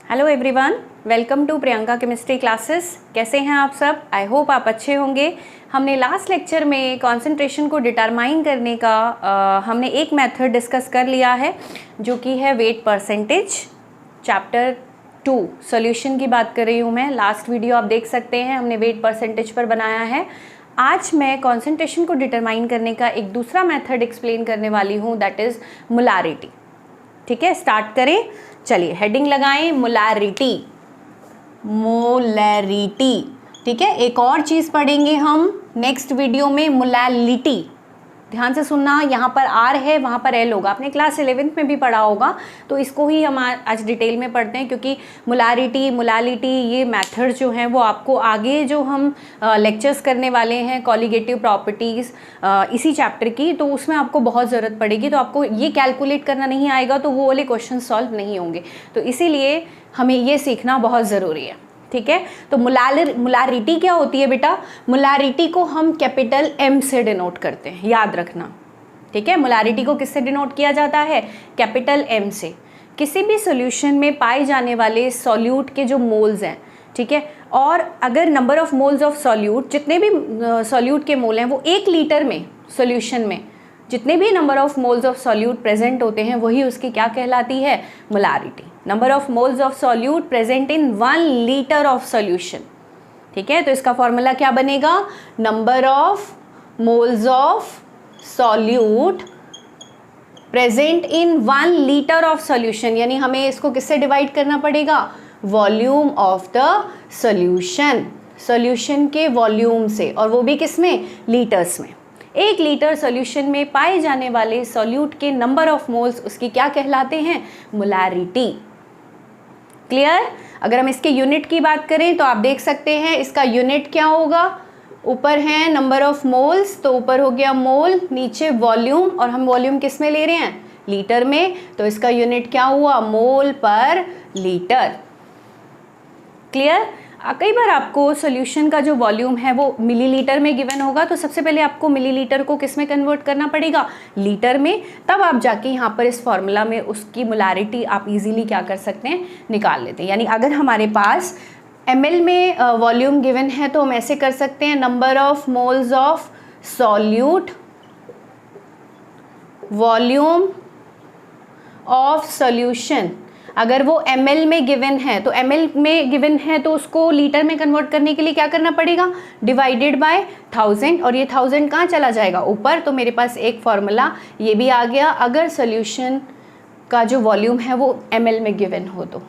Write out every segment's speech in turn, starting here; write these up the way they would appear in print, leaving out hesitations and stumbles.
Hello everyone, welcome to Priyanka chemistry classes. कैसे हैं आप सब? आई होप आप अच्छे होंगे। हमने लास्ट लेक्चर में कंसंट्रेशन को डिटरमाइन करने का हमने एक मेथड डिस्कस कर लिया है जो कि है वेट परसेंटेज। चैप्टर 2 सॉल्यूशन की बात कर रही हूँ मैं। लास्ट वीडियो आप देख सकते हैं, हमने वेट परसेंटेज पर बनाया है। आज मैं कंसंट्रेशन को डिटरमाइन करने का एक दूसरा मेथड एक्सप्लेन करने वाली हूँ, दैट इज़ मोलारिटी। ठीक है, स्टार्ट करें। चलिए हेडिंग लगाएं, मोलारिटी। मोलैरिटी, ठीक है। एक और चीज़ पढ़ेंगे हम नेक्स्ट वीडियो में, मोलैलिटी। ध्यान से सुनना, यहाँ पर आर है, वहाँ पर एल होगा। आपने क्लास 11th में भी पढ़ा होगा, तो इसको ही हम आज डिटेल में पढ़ते हैं, क्योंकि मोलारिटी, मोलैलिटी ये मेथड जो हैं वो आपको आगे जो हम लेक्चर्स करने वाले हैं कॉलिगेटिव प्रॉपर्टीज़ इसी चैप्टर की, तो उसमें आपको बहुत ज़रूरत पड़ेगी। तो आपको ये कैलकुलेट करना नहीं आएगा तो वो वाले क्वेश्चन सॉल्व नहीं होंगे, तो इसीलिए हमें ये सीखना बहुत ज़रूरी है। ठीक है, तो मोलारिटी क्या होती है बेटा? मोलारिटी को हम कैपिटल एम से डिनोट करते हैं, याद रखना। ठीक है, मोलारिटी को किससे डिनोट किया जाता है? कैपिटल एम से। किसी भी सॉल्यूशन में पाए जाने वाले सॉल्यूट के जो मोल्स हैं, ठीक है, और अगर number of moles of solute, जितने भी सॉल्यूट के मोल हैं वो 1 लीटर में सॉल्यूशन में जितने भी number of moles of solute present होते हैं वही उसकी क्या कहलाती है? Molarity. Number of moles of solute present in 1 litre of solution. ठीक है, तो इसका फॉर्मूला क्या बनेगा? Number of moles of solute present in 1 litre of solution, यानी हमें इसको किससे डिवाइड करना पड़ेगा? Volume of the solution, solution के वॉल्यूम से, और वो भी किस में? लीटर्स में। 1 लीटर सॉल्यूशन में पाए जाने वाले सॉल्यूट के नंबर ऑफ मोल्स उसकी क्या कहलाते हैं? मोलारिटी। क्लियर? अगर हम इसके यूनिट की बात करें तो आप देख सकते हैं इसका यूनिट क्या होगा। ऊपर है नंबर ऑफ मोल्स, तो ऊपर हो गया मोल, नीचे वॉल्यूम, और हम वॉल्यूम किस में ले रहे हैं? लीटर में, तो इसका यूनिट क्या हुआ? मोल पर लीटर। क्लियर? कई बार आपको सॉल्यूशन का जो वॉल्यूम है वो मिलीलीटर में गिवन होगा, तो सबसे पहले आपको मिलीलीटर को किस में कन्वर्ट करना पड़ेगा? लीटर में। तब आप जाके यहाँ पर इस फॉर्मूला में उसकी मोलारिटी आप इजीली क्या कर सकते हैं? निकाल लेते हैं। यानी अगर हमारे पास ml में वॉल्यूम गिवन है तो हम ऐसे कर सकते हैं, number of moles of solute volume of solution. अगर वो ml में गिवन है तो ml में गिवन है तो उसको लीटर में कन्वर्ट करने के लिए क्या करना पड़ेगा? डिवाइडेड बाय 1000, और ये 1000 कहाँ चला जाएगा? ऊपर। तो मेरे पास एक फॉर्मूला ये भी आ गया, अगर सॉल्यूशन का जो वॉल्यूम है वो ml में गिवन हो तो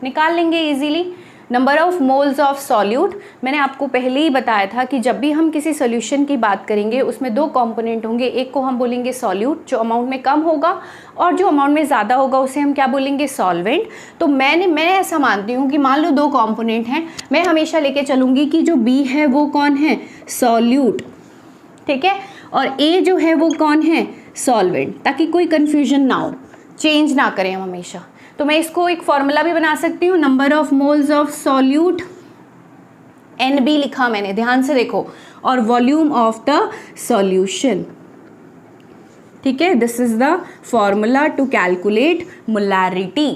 निकाल लेंगे easily. Number of moles of solute, मैंने आपको पहले ही बताया था कि जब भी हम किसी सॉल्यूशन की बात करेंगे उसमें 2 कंपोनेंट होंगे। एक को हम बोलेंगे सॉल्यूट, जो अमाउंट में कम होगा, और जो अमाउंट में ज़्यादा होगा उसे हम क्या बोलेंगे? सॉल्वेंट। तो मैं ऐसा मानती हूँ कि मान लो 2 कंपोनेंट हैं, मैं हमेशा लेके चलूँगी कि जो बी है वो कौन है? सॉल्यूट। ठीक है, और ए जो है वो कौन है? सॉल्वेंट, ताकि कोई कन्फ्यूजन ना हो, चेंज ना करें हम हमेशा। तो मैं इसको एक फॉर्मूला भी बना सकती हूँ, number of moles of solute, NB लिखा मैंने, ध्यान से देखो, और वॉल्यूम ऑफ द सॉल्यूशन। ठीक है, this is the formula to calculate molarity.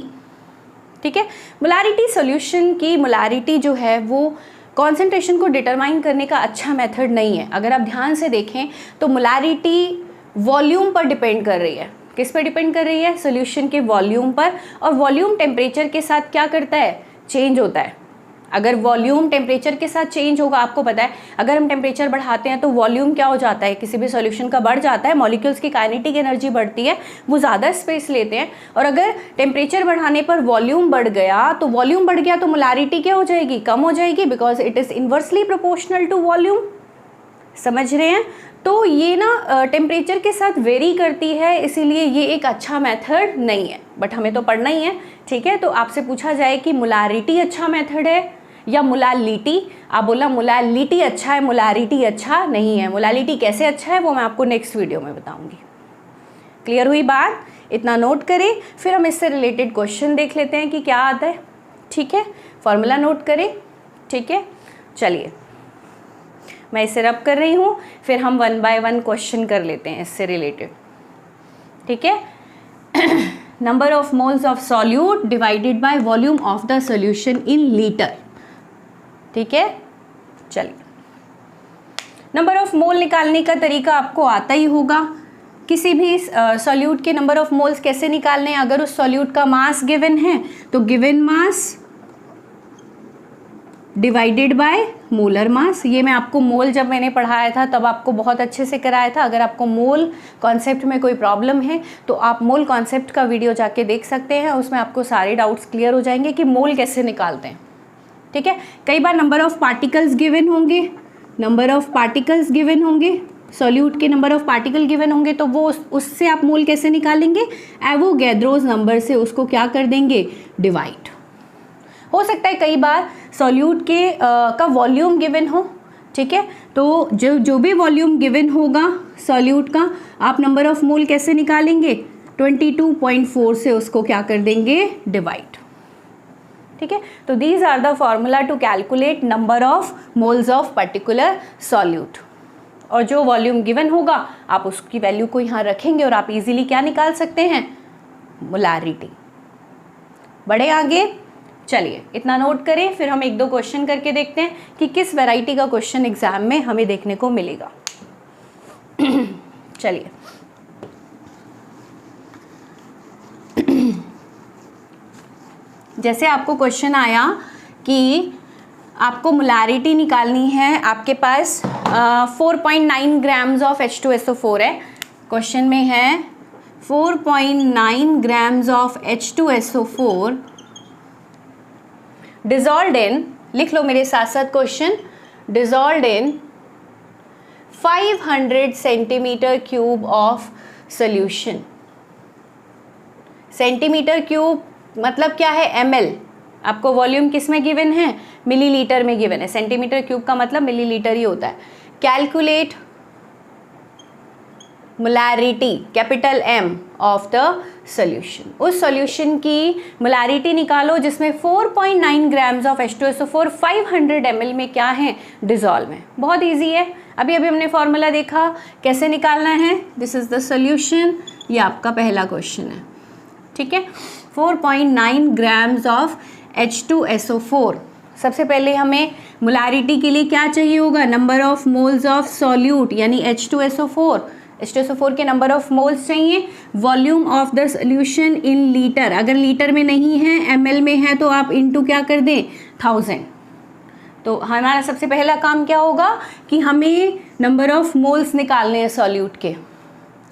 ठीक है, मोलारिटी सॉल्यूशन की मोलारिटी जो है वो कॉन्सेंट्रेशन को डिटरमाइन करने का अच्छा मेथड नहीं है। अगर आप ध्यान से देखें तो मोलारिटी वॉल्यूम पर डिपेंड कर रही है। किस पर डिपेंड कर रही है? सॉल्यूशन के वॉल्यूम पर, और वॉल्यूम टेम्परेचर के साथ क्या करता है? चेंज होता है। अगर वॉल्यूम टेम्परेचर के साथ चेंज होगा, आपको पता है अगर हम टेम्परेचर बढ़ाते हैं तो वॉल्यूम क्या हो जाता है? किसी भी सॉल्यूशन का बढ़ जाता है, मॉलिक्यूल्स की काइनेटिक एनर्जी बढ़ती है, वो ज़्यादा स्पेस लेते हैं। और अगर टेम्परेचर बढ़ाने पर वॉल्यूम बढ़ गया तो वॉल्यूम बढ़ गया तो मोलारिटी क्या हो जाएगी? कम हो जाएगी, because it is inversely proportional to volume. समझ रहे हैं? तो ये ना टेम्परेचर के साथ वेरी करती है, इसीलिए ये एक अच्छा मेथड नहीं है, बट हमें तो पढ़ना ही है। ठीक है, तो आपसे पूछा जाए कि मोलारिटी अच्छा मेथड है या मोलालिटी, आप बोला मोलालिटी अच्छा है, मोलारिटी अच्छा नहीं है। मोलालिटी कैसे अच्छा है वो मैं आपको नेक्स्ट वीडियो में बताऊंगी। क्लियर हुई बात? इतना नोट करें, फिर हम इससे रिलेटेड क्वेश्चन देख लेते हैं कि क्या आता है। ठीक है, फॉर्मूला नोट करें। ठीक है, चलिए मैं इसे रब कर रही हूँ, फिर हम 1 बाय 1 क्वेश्चन कर लेते हैं इससे रिलेटेड। ठीक है, number of moles of solute divided by volume of the solution in litre. ठीक है, चलिए नंबर ऑफ मोल निकालने का तरीका आपको आता ही होगा। किसी भी सॉल्यूट के नंबर ऑफ मोल्स कैसे निकालने हैं, अगर उस सॉल्यूट का मास गिवन है तो given mass divided by molar मास। ये मैं आपको मोल जब मैंने पढ़ाया था तब आपको बहुत अच्छे से कराया था। अगर आपको मोल कॉन्सेप्ट में कोई प्रॉब्लम है तो आप मोल कॉन्सेप्ट का वीडियो जाके देख सकते हैं, उसमें आपको सारे डाउट्स क्लियर हो जाएंगे कि मोल कैसे निकालते हैं। ठीक है, कई बार नंबर ऑफ पार्टिकल्स गिवन होंगे, नंबर ऑफ पार्टिकल्स गिवन होंगे, सॉल्यूट के नंबर ऑफ पार्टिकल गिवन होंगे, तो वो उससे आप मोल कैसे निकालेंगे, एवोगैड्रोस नंबर से उसको क्या कर देंगे, डिवाइड। हो सकता है कई बार सॉल्यूट के का वॉल्यूम गिवन हो। ठीक है, तो जो भी वॉल्यूम गिवन होगा सॉल्यूट का, आप नंबर ऑफ मोल कैसे निकालेंगे, 22.4 से उसको क्या कर देंगे, डिवाइड। ठीक है, तो these are the formula to calculate number of moles of particular solute. और जो वॉल्यूम गिवन होगा आप उसकी वैल्यू को यहाँ रखेंगे और आप इजीली क्या निकाल सकते हैं, मोलारिटी। बढ़े आगे, चलिए इतना नोट करें, फिर हम एक दो क्वेश्चन करके देखते हैं कि किस वैरायटी का क्वेश्चन एग्जाम में हमें देखने को मिलेगा। चलिए जैसे आपको क्वेश्चन आया कि आपको मोलारिटी निकालनी है, आपके पास 4.9 ग्राम्स ऑफ H2SO4 है। क्वेश्चन में है 4.9 ग्राम्स ऑफ H2SO4 डिजॉल्व्ड इन, लिख लो मेरे साथ साथ question, dissolved in 500 centimetre cube of solution. Centimetre cube मतलब क्या है, ml। आपको वॉल्यूम किस में गिवन है, मिलीलीटर में गिवन है। सेंटीमीटर क्यूब का मतलब मिलीलीटर ही होता है। Calculate molarity capital M of the solution. उस सॉल्यूशन की मोलारिटी निकालो जिसमें 4.9 ग्राम्स ऑफ H2SO4 500 ml में क्या है, डिजॉल्व है। बहुत इजी है, अभी हमने फॉर्मूला देखा कैसे निकालना है। दिस इज द सॉल्यूशन, ये आपका पहला क्वेश्चन है। ठीक है, 4.9 ग्राम्स ऑफ H2SO4। सबसे पहले हमें मोलारिटी के लिए क्या चाहिए होगा, number of moles of solute यानी H2SO4 के नंबर ऑफ मोल्स चाहिए। Volume of the solution in litre, अगर लीटर में नहीं है ml में है तो आप इनटू क्या कर दें, 1000। तो हमारा सबसे पहला काम क्या होगा कि हमें नंबर ऑफ मोल्स निकालने हैं सॉल्यूट के।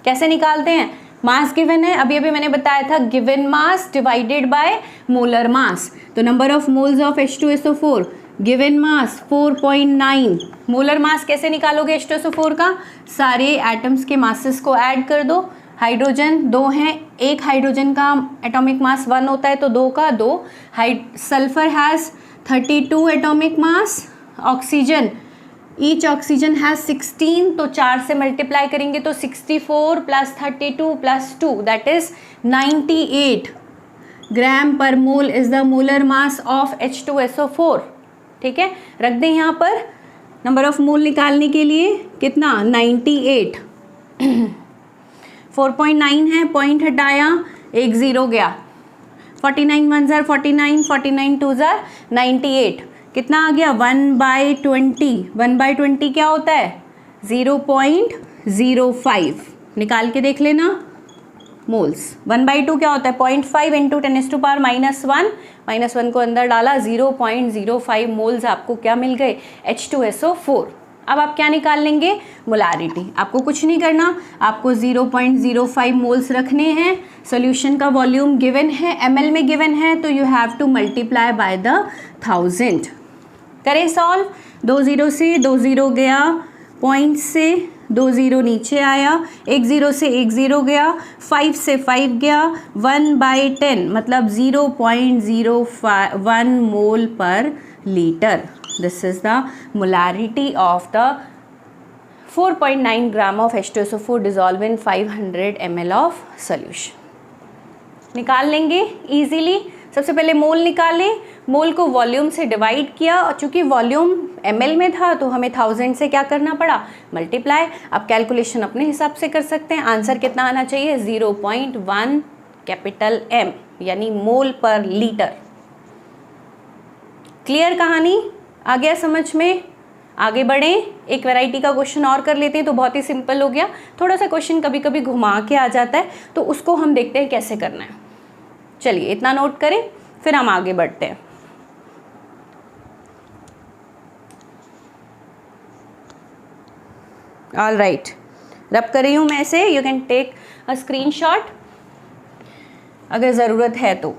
कैसे निकालते हैं, मास गिवन है, अभी मैंने बताया था given mass divided by molar mass. तो number of moles of H2SO4 given mass 4.9। Molar mass कैसे निकालोगे H2SO4 का, सारे एटम्स के मासेस को ऐड कर दो। हाइड्रोजन 2 हैं, एक हाइड्रोजन का एटॉमिक मास 1 होता है तो 2 का 2। Sulphur has 32 atomic mass. Oxygen, each oxygen has 16, तो 4 से मल्टीप्लाई करेंगे तो 64 + 32 + 2 that is 98 gram per mole is the molar mass of H2SO4। ठीक है, रख दें यहाँ पर नंबर ऑफ मोल निकालने के लिए कितना, 98। 4.9 है, पॉइंट हटाया, 1 0 गया। 49 1 ज़ार 49, 49 2 ज़ार 98, कितना आ गया, 1/20। 1/20 क्या होता है, 0.05। निकाल के देख लेना मोल्स। 1/2 क्या होता है, 0.5 × 10⁻⁻1। -1 को अंदर डाला, 0.05 मोल्स आपको क्या मिल गए, H2SO4। अब आप क्या निकाल लेंगे, मोलारिटी। आपको कुछ नहीं करना, आपको 0.05 मोल्स रखने हैं। सॉल्यूशन का वॉल्यूम गिवन है, ml में गिवन है, तो you have to multiply by the 1000। करें सॉल्व, 2 0 से 2 0 गया, पॉइंट से 2 0 नीचे आया, 1 0 से 1 0 गया, 5 से 5 गया, 1/10 मतलब 0.01 मोल पर litre. This is the molarity of the 4.9 gram of H2SO4 dissolve in 500 ml of solution. निकाल लेंगे इजीली। सबसे पहले मोल निकालें, मोल को वॉल्यूम से डिवाइड किया और चूंकि वॉल्यूम ml में था तो हमें 1000 से क्या करना पड़ा, मल्टीप्लाई। आप कैलकुलेशन अपने हिसाब से कर सकते हैं। आंसर कितना आना चाहिए, 0.1 कैपिटल M यानी मोल पर लीटर। क्लियर कहानी? आ गया समझ में? आगे बढ़ें, एक वैरायटी का क्वेश्चन और कर लेते हैं, तो बहुत ही सिंपल हो गया। थोड़ा सा क्वेश्चन कभी कभी घुमा के आ जाता है, तो उसको हम देखते हैं कैसे करना है। चलिए इतना नोट करें, फिर हम आगे बढ़ते हैं। ऑल राइट, रब कर रही हूँ मैं इसे, you can take a screenshot अगर ज़रूरत है तो।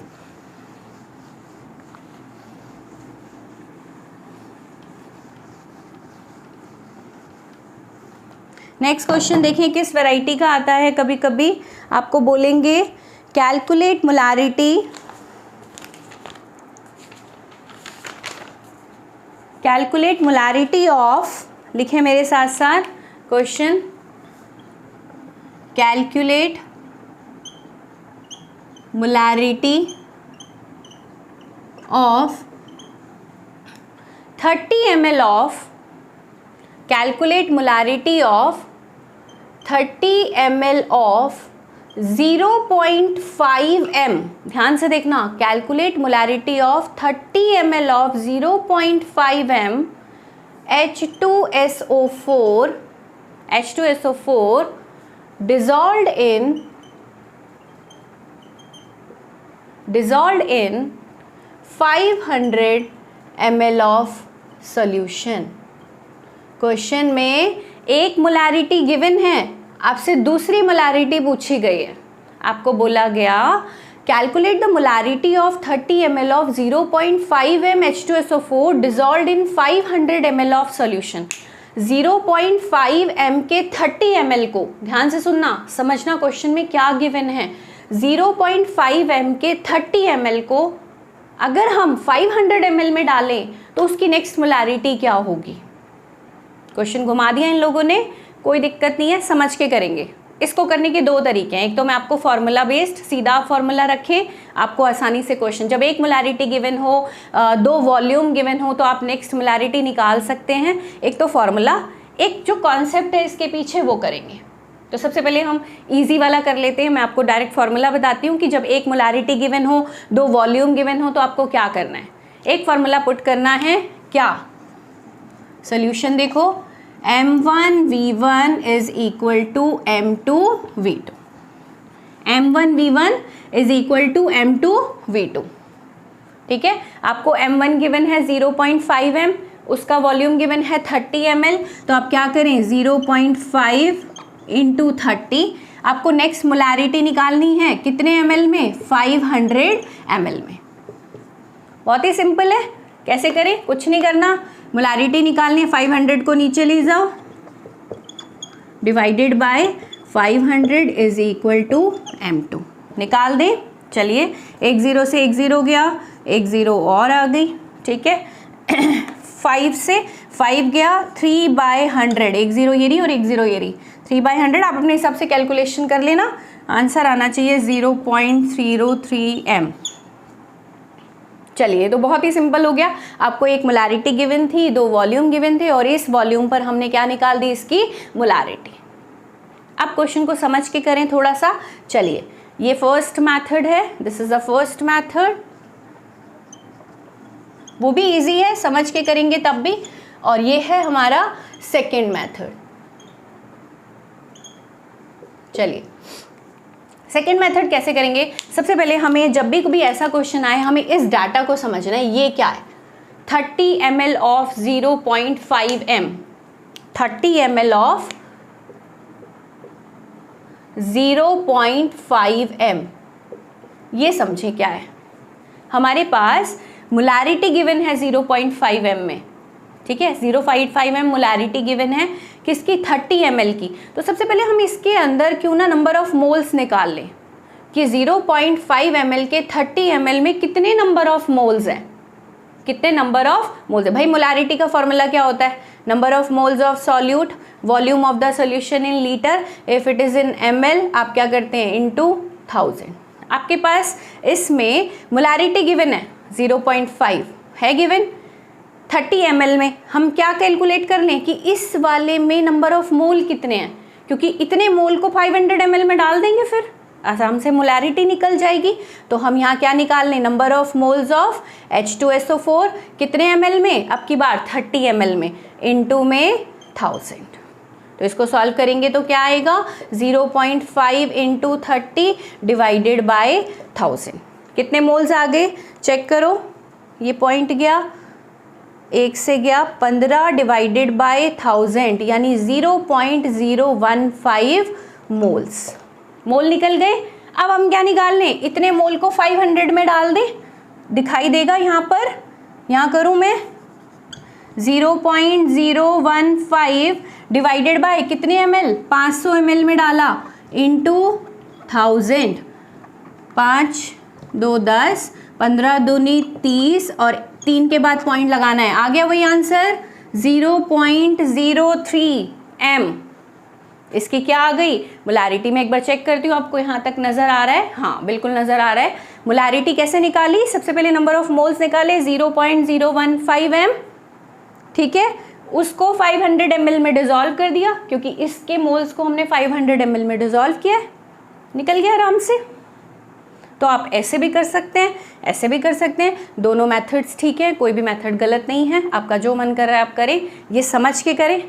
नेक्स्ट क्वेश्चन देखिए किस वैरायटी का आता है। कभी कभी आपको बोलेंगे calculate molarity, calculate molarity of, लिखे मेरे साथ साथ question, calculate molarity of 30 ml of, calculate molarity of 30 ml of 0.5 m। ध्यान से देखना, calculate molarity of 30 ml of 0.5 m H2SO4 dissolved in 500 ml of solution. Question में एक मोलारिटी गिवन है, आपसे दूसरी मोलारिटी पूछी गई है। आपको बोला गया calculate the molarity of 30 ml of 0.5 m H2SO4 dissolved in 500 ml of solution. 0.5 m के 30 ml को, ध्यान से सुनना, समझना क्वेश्चन में क्या गिवन है। 0.5 m के 30 ml को अगर हम 500 ml में डालें तो उसकी नेक्स्ट मोलारिटी क्या होगी। क्वेश्चन घुमा दिया इन लोगों ने, कोई दिक्कत नहीं है, समझ के करेंगे। इसको करने के दो तरीके हैं, एक तो मैं आपको फॉर्मूला बेस्ड, सीधा फॉर्मूला रखें, आपको आसानी से क्वेश्चन, जब एक मोलारिटी गिवन हो, दो वॉल्यूम गिवन हो, तो आप नेक्स्ट मोलारिटी निकाल सकते हैं। एक तो फॉर्मूला, एक जो कॉन्सेप्ट है इसके पीछे वो करेंगे। तो सबसे पहले हम इजी वाला कर लेते हैं। मैं आपको डायरेक्ट फॉर्मूला बताती हूँ कि जब एक मोलारिटी गिवन हो, दो वॉल्यूम गिवन हो, तो आपको क्या करना है। एक फॉर्मूला पुट करना है, क्या, सोल्यूशन देखो, M1V1 is equal to M2V2, M1V1 is equal to M2V2। ठीक है, आपको M1 गिवन है 0.5 m, उसका वॉल्यूम गिवन है 30 ml, तो आप क्या करें 0.5 इंटू 30। आपको नेक्स्ट मोलारिटी निकालनी है कितने ml में, 500 ml में। बहुत ही सिंपल है, कैसे करें, कुछ नहीं करना, मोलारिटी निकालनी है, 500 को नीचे ले जाओ, divided by 500 is equal to M2, निकाल दें। चलिए, एक ज़ीरो से एक ज़ीरो गया, एक ज़ीरो और आ गई, ठीक है। 5 से 5 गया, 3/100, एक ज़ीरो ये रही और एक ज़ीरो ये रही, 3/100। आप अपने हिसाब से कैलकुलेशन कर लेना, आंसर आना चाहिए 0.03 m। चलिए, तो बहुत ही सिंपल हो गया। आपको एक मोलारिटी गिवन थी, दो वॉल्यूम गिवन थे, और इस वॉल्यूम पर हमने क्या निकाल दी, इसकी मोलारिटी। अब क्वेश्चन को समझ के करें थोड़ा सा। चलिए, ये फर्स्ट मेथड है, this is the first method, वो भी इजी है, समझ के करेंगे तब भी। और ये है हमारा सेकेंड मेथड। चलिए, सेकेंड मेथड कैसे करेंगे। सबसे पहले हमें जब भी ऐसा क्वेश्चन आए, हमें इस डाटा को समझना है, ये क्या है, 30 ml of 0.5 m, 30 ml of 0.5 m, ये समझें क्या है। हमारे पास मोलारिटी गिवन है 0.5 m में, ठीक है, 0.5 m मोलारिटी गिवन है किसकी, 30 ml की। तो सबसे पहले हम इसके अंदर क्यों ना नंबर ऑफ मोल्स निकाल लें कि 0.5 ml के 30 ml में कितने नंबर ऑफ मोल्स हैं, कितने नंबर ऑफ मोल्स है। भाई मोलारिटी का फॉर्मूला क्या होता है, number of moles of solute, volume of the solution in litre, if it is in ml आप क्या करते हैं, इनटू 1000। आपके पास इसमें मोलारिटी गिवन है 0.5 है गिवन, 30 ml में हम क्या कैलकुलेट कर लें कि इस वाले में नंबर ऑफ मोल कितने हैं, क्योंकि इतने मोल को 500 ml में डाल देंगे फिर आराम से मोलैरिटी निकल जाएगी। तो हम यहाँ क्या निकाल लें, number of moles of H2SO4 कितने ml में, अब की बार 30 ml में, इनटू में 1000। तो इसको सॉल्व करेंगे तो क्या आएगा, 0.5 इंटू 30 डिवाइडेड बाय 1000। कितने मोल्स आ गए चेक करो, ये पॉइंट गया, 1 से गया 15 डिवाइडेड बाय 1000 यानी 0.015 मोल्स। मोल निकल गए। अब हम क्या निकाल लें, इतने मोल को 500 में डाल दें, दिखाई देगा यहाँ पर, यहाँ करूँ मैं 0.015 डिवाइडेड बाय कितने ml, 500 ml में डाला, इंटू 1000, 5 2 10, 15 दूनी 30 और 3 के बाद पॉइंट लगाना है, आ गया वही आंसर 0.03 m। इसकी क्या आ गई मोलैरिटी, में एक बार चेक करती हूँ आपको यहाँ तक नज़र आ रहा है, हाँ बिल्कुल नज़र आ रहा है। मोलैरिटी कैसे निकाली, सबसे पहले नंबर ऑफ मोल्स निकाले 0.015 m, ठीक है, उसको 500 ml में डिज़ोल्व कर दिया, क्योंकि इसके मोल्स को हमने 500 ml में डिज़ोल्व किया है, निकल गया आराम से। तो आप ऐसे भी कर सकते हैं, ऐसे भी कर सकते हैं, दोनों मेथड्स ठीक है, कोई भी मेथड गलत नहीं है, आपका जो मन कर रहा है आप करें। ये समझ के करें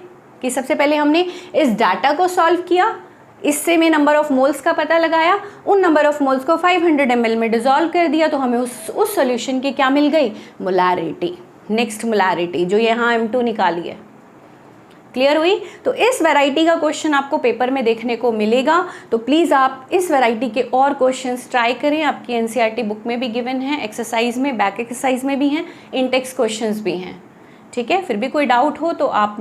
कि सबसे पहले हमने इस डाटा को सॉल्व किया, इससे में नंबर ऑफ मोल्स का पता लगाया, उन नंबर ऑफ मोल्स को 500 ml में डिज़ोल्व कर दिया, तो हमें उस सॉल्यूशन की क्या मिल गई, मोलैरिटी। नेक्स्ट मोलैरिटी जो यहाँ M2 निकाली है, क्लियर हुई। तो इस वैरायटी का क्वेश्चन आपको पेपर में देखने को मिलेगा, तो प्लीज़ आप इस वैरायटी के और क्वेश्चंस ट्राई करें, आपकी NCERT बुक में भी गिवन है, एक्सरसाइज में, बैक एक्सरसाइज में भी हैं, इन टेक्स्ट क्वेश्चंस भी हैं, ठीक है। फिर भी कोई डाउट हो तो आप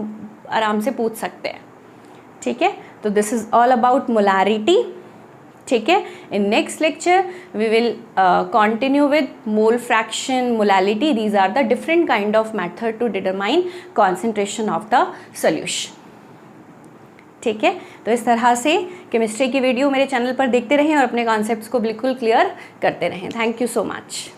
आराम से पूछ सकते हैं, ठीक है। तो this is all about molarity, ठीक है। In next lecture we will continue with mole fraction, molality, these are the different kind of method to determine concentration of the solution, ठीक है। तो इस तरह से केमिस्ट्री की वीडियो मेरे चैनल पर देखते रहें और अपने कॉन्सेप्ट्स को बिल्कुल क्लियर करते रहें। Thank you so much.